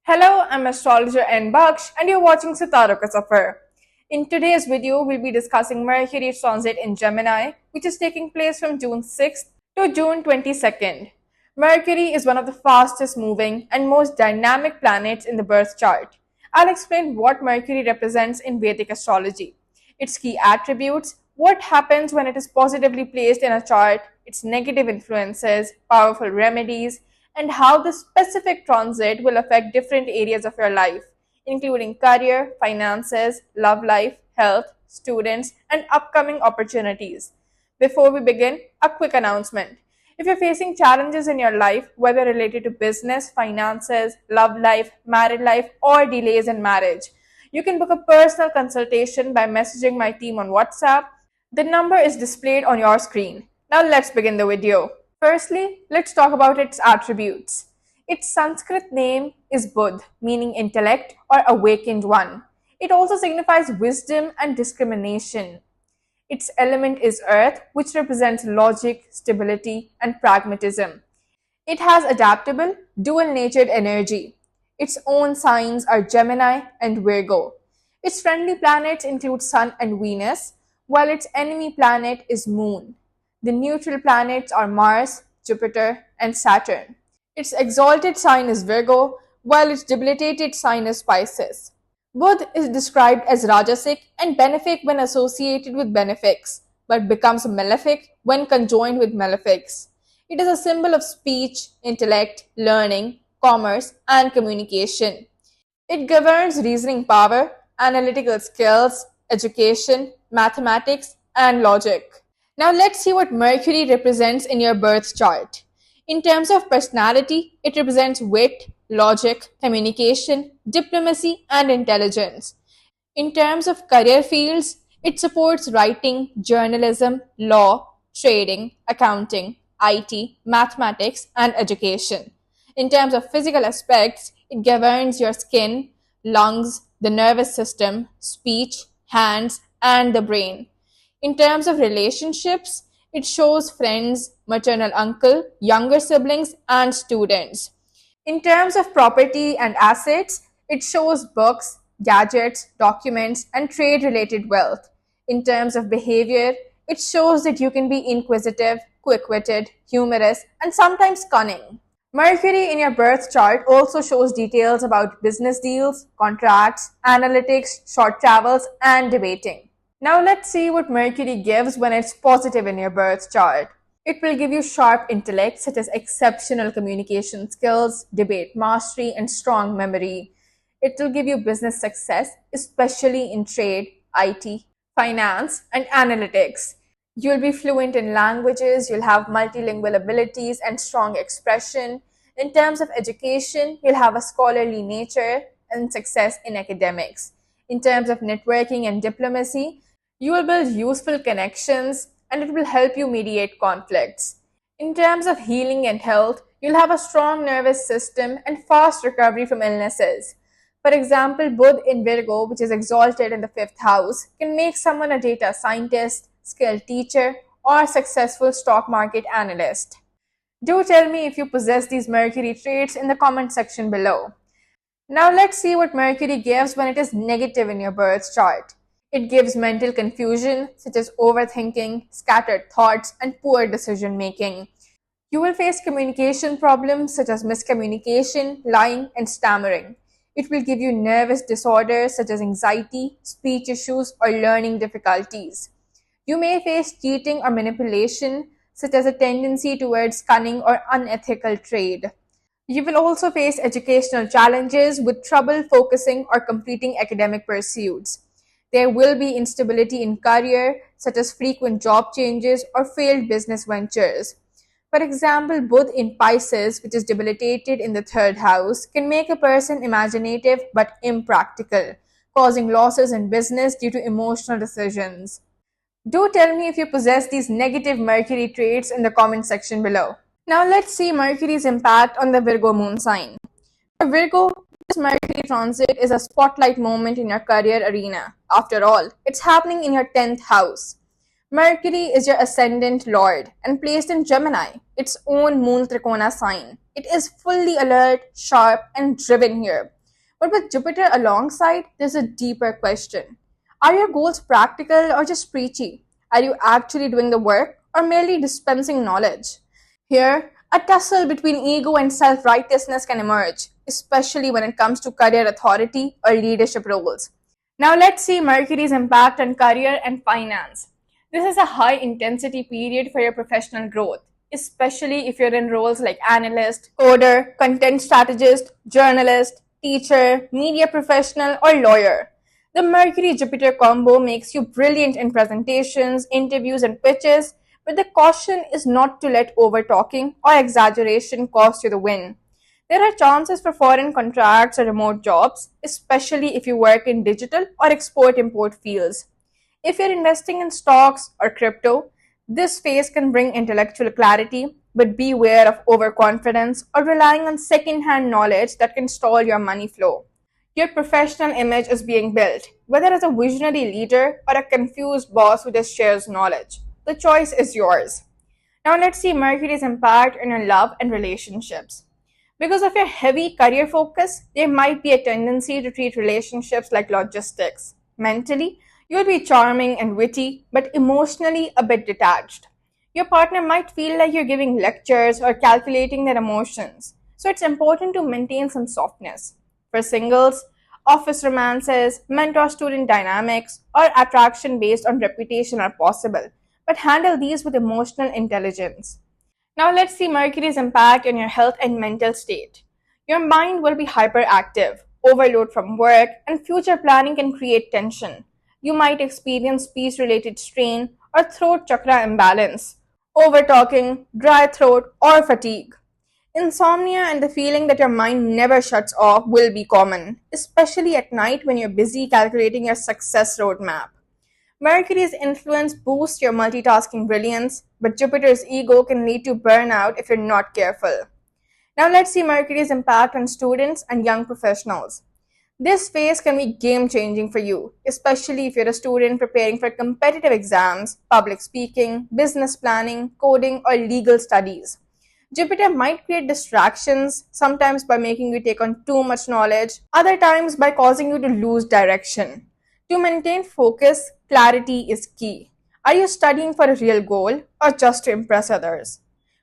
Hello, I'm astrologer N. Baksh and you're watching Sitaro Ka Safar. In today's video, we'll be discussing Mercury transit in Gemini, which is taking place from June 6th to June 22nd. Mercury is one of the fastest moving and most dynamic planets in the birth chart. I'll explain what Mercury represents in Vedic astrology, its key attributes, what happens when it is positively placed in a chart, its negative influences, powerful remedies, and how the specific transit will affect different areas of your life, including career, finances, love life, health, students, and upcoming opportunities. Before we begin, a quick announcement. If you're facing challenges in your life, whether related to business, finances, love life, married life, or delays in marriage, you can book a personal consultation by messaging my team on WhatsApp. The number is displayed on your screen. Now let's begin the video. Firstly, let's talk about its attributes. Its Sanskrit name is Budh, meaning intellect or awakened one. It also signifies wisdom and discrimination. Its element is earth, which represents logic, stability, and pragmatism. It has adaptable, dual natured energy. Its own signs are Gemini and Virgo. Its friendly planets include Sun and Venus, while its enemy planet is Moon. The neutral planets are Mars, Jupiter, and Saturn. Its exalted sign is Virgo, while its debilitated sign is Pisces. Budh is described as Rajasic and benefic when associated with benefics, but becomes malefic when conjoined with malefics. It is a symbol of speech, intellect, learning, commerce, and communication. It governs reasoning power, analytical skills, education, mathematics, and logic. Now let's see what Mercury represents in your birth chart. In terms of personality, it represents wit, logic, communication, diplomacy, and intelligence. In terms of career fields, it supports writing, journalism, law, trading, accounting, IT, mathematics, and education. In terms of physical aspects, it governs your skin, lungs, the nervous system, speech, hands, and the brain. In terms of relationships, it shows friends, maternal uncle, younger siblings, and students. In terms of property and assets, it shows books, gadgets, documents, and trade related wealth. In terms of behavior, it shows that you can be inquisitive, quick witted, humorous, and sometimes cunning. Mercury in your birth chart also shows details about business deals, contracts, analytics, short travels, and debating. Now let's see what Mercury gives when it's positive in your birth chart. It will give you sharp intellect, such as exceptional communication skills, debate mastery, and strong memory. It will give you business success, especially in trade, IT, finance, and analytics. You'll be fluent in languages, you'll have multilingual abilities and strong expression. In terms of education, you'll have a scholarly nature and success in academics. In terms of networking and diplomacy, you will build useful connections and it will help you mediate conflicts. In terms of healing and health, you'll have a strong nervous system and fast recovery from illnesses. For example, Budh in Virgo, which is exalted in the fifth house, can make someone a data scientist, skilled teacher, or successful stock market analyst. Do tell me if you possess these Mercury traits in the comment section below. Now let's see what Mercury gives when it is negative in your birth chart. It gives mental confusion, such as overthinking, scattered thoughts, and poor decision making. You will face communication problems such as miscommunication, lying, and stammering. It will give you nervous disorders such as anxiety, speech issues, or learning difficulties. You may face cheating or manipulation, such as a tendency towards cunning or unethical trade. You will also face educational challenges with trouble focusing or completing academic pursuits. There will be instability in career, such as frequent job changes or failed business ventures. For example, Budh in Pisces, which is debilitated in the third house, can make a person imaginative but impractical, causing losses in business due to emotional decisions. Do tell me if you possess these negative Mercury traits in the comment section below. Now let's see Mercury's impact on the Virgo moon sign. For Virgo, this Mercury transit is a spotlight moment in your career arena. After all, it's happening in your 10th house. Mercury is your ascendant lord and placed in Gemini, its own moon Trikona sign. It is fully alert, sharp, and driven here. But with Jupiter alongside, there's a deeper question. Are your goals practical or just preachy? Are you actually doing the work or merely dispensing knowledge? Here, a tussle between ego and self righteousness can emerge, especially when it comes to career authority or leadership roles. Now, let's see Mercury's impact on career and finance. This is a high intensity period for your professional growth, especially if you're in roles like analyst, coder, content strategist, journalist, teacher, media professional, or lawyer. The Mercury Jupiter combo makes you brilliant in presentations, interviews, and pitches, but the caution is not to let over talking or exaggeration cost you the win. There are chances for foreign contracts or remote jobs, especially if you work in digital or export import fields. If you're investing in stocks or crypto, this phase can bring intellectual clarity, but beware of overconfidence or relying on second hand knowledge that can stall your money flow. Your professional image is being built, whether as a visionary leader or a confused boss who just shares knowledge. The choice is yours. Now let's see Mercury's impact on your love and relationships. Because of your heavy career focus, there might be a tendency to treat relationships like logistics. Mentally, you'll be charming and witty, but emotionally a bit detached. Your partner might feel like you're giving lectures or calculating their emotions, so it's important to maintain some softness. For singles, office romances, mentor student dynamics, or attraction based on reputation are possible, but handle these with emotional intelligence. Now let's see Mercury's impact on your health and mental state. Your mind will be hyperactive, overload from work, and future planning can create tension. You might experience speech related strain or throat chakra imbalance, over talking, dry throat, or fatigue. Insomnia and the feeling that your mind never shuts off will be common, especially at night when you're busy calculating your success roadmap. Mercury's influence boosts your multitasking brilliance, but Jupiter's ego can lead to burnout if you're not careful. Now let's see Mercury's impact on students and young professionals. This phase can be game changing for you, especially if you're a student preparing for competitive exams, public speaking, business planning, coding, or legal studies. Jupiter might create distractions, sometimes by making you take on too much knowledge, other times by causing you to lose direction. To maintain focus, clarity is key. Are you studying for a real goal or just to impress others?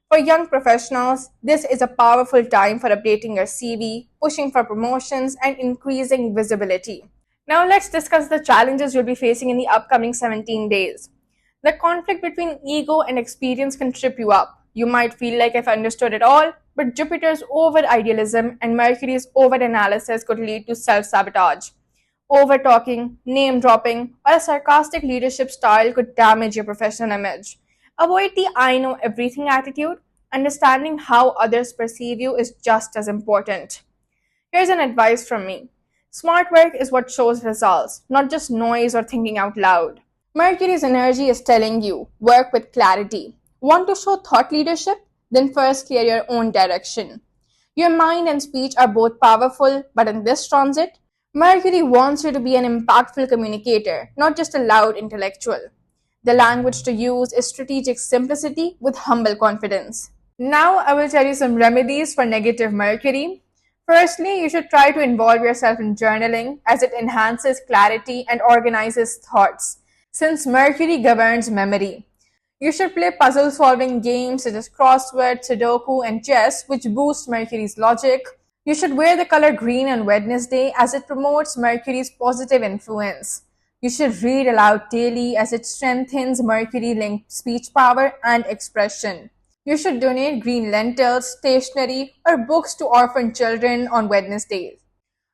For young professionals, this is a powerful time for updating your CV, pushing for promotions, and increasing visibility. Now, let's discuss the challenges you'll be facing in the upcoming 17 days. The conflict between ego and experience can trip you up. You might feel like I've understood it all, but Jupiter's over idealism and Mercury's over analysis could lead to self sabotage. Over talking, name dropping, or a sarcastic leadership style could damage your professional image. Avoid the I know everything attitude. Understanding how others perceive you is just as important. Here's an advice from me. Smart work is what shows results, not just noise or thinking out loud. Mercury's energy is telling you work with clarity. Want to show thought leadership? Then first clear your own direction. Your mind and speech are both powerful, but in this transit, Mercury wants you to be an impactful communicator, not just a loud intellectual. The language to use is strategic simplicity with humble confidence. Now, I will tell you some remedies for negative Mercury. Firstly, you should try to involve yourself in journaling as it enhances clarity and organizes thoughts, since Mercury governs memory. You should play puzzle solving games such as crossword, Sudoku, and chess, which boost Mercury's logic. You should wear the color green on Wednesday as it promotes Mercury's positive influence. You should read aloud daily as it strengthens Mercury linked speech power and expression. You should donate green lentils, stationery, or books to orphan children on Wednesdays.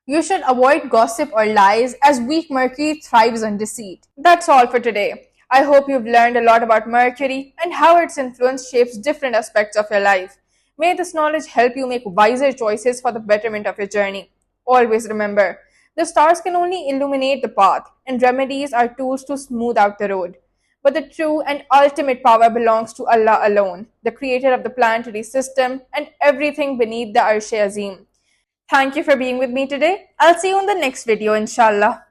You should avoid gossip or lies as weak Mercury thrives on deceit. That's all for today. I hope you've learned a lot about Mercury and how its influence shapes different aspects of your life. May this knowledge help you make wiser choices for the betterment of your journey. Always remember, the stars can only illuminate the path, and remedies are tools to smooth out the road. But the true and ultimate power belongs to Allah alone, the creator of the planetary system and everything beneath the Arsh-e Azim. Thank you for being with me today. I'll see you in the next video, inshallah.